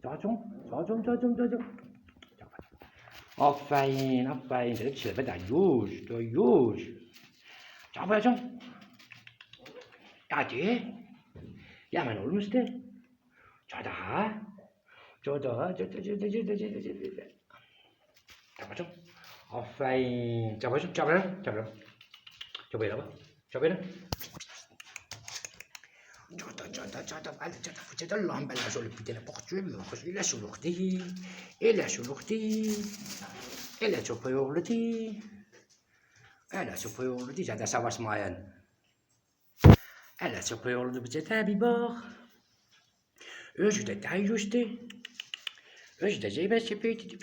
Çocuğum. Aferin. Dedim çilebe de yuş. Çabacım. Hadi. Yaman olmuştu. Çocuğa. Çabacım. Aferin. Çabacım. Çabaya. C'è l'homme bella sur le putain de portugais, il est sur l'ordi, elle est sur j'adore savoir ce moyen. Elle est sur l'ordi, c'est un bibor. Je t'ai taillé, je t'ai j'ai baissé petit.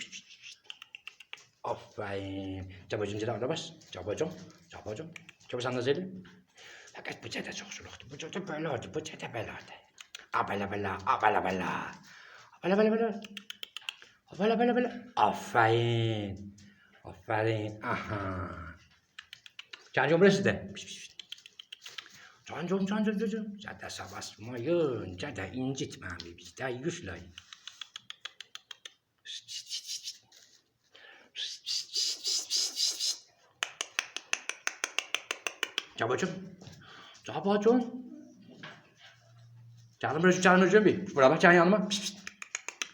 Enfin, j'abajım c'è da bas, j'abajım. C'abajım sana zeli. Fakat bu c'è da çok sur l'ordi, bu c'è da bella. Bella. Aferin. Aha. Canım burası da. Canım. Zaten savaşmayın. Zaten incitmem biz de yüzlay. Çabacım. Canım burası bir. Buraya bak can yanıma.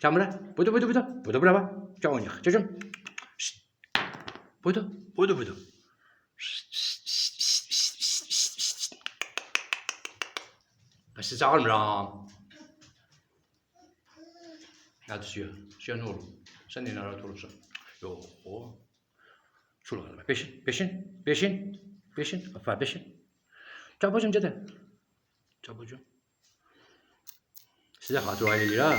Can buraya. Budu buraya bak. Can oynayalım. Çocuğum. Budu. Başta çağırmıram. Hadi suya ne olur? Sen ne rahat olursan. Yok. Şurada. Peşin. Aferin peşin. Çabacım. Size hatır aileleri ha.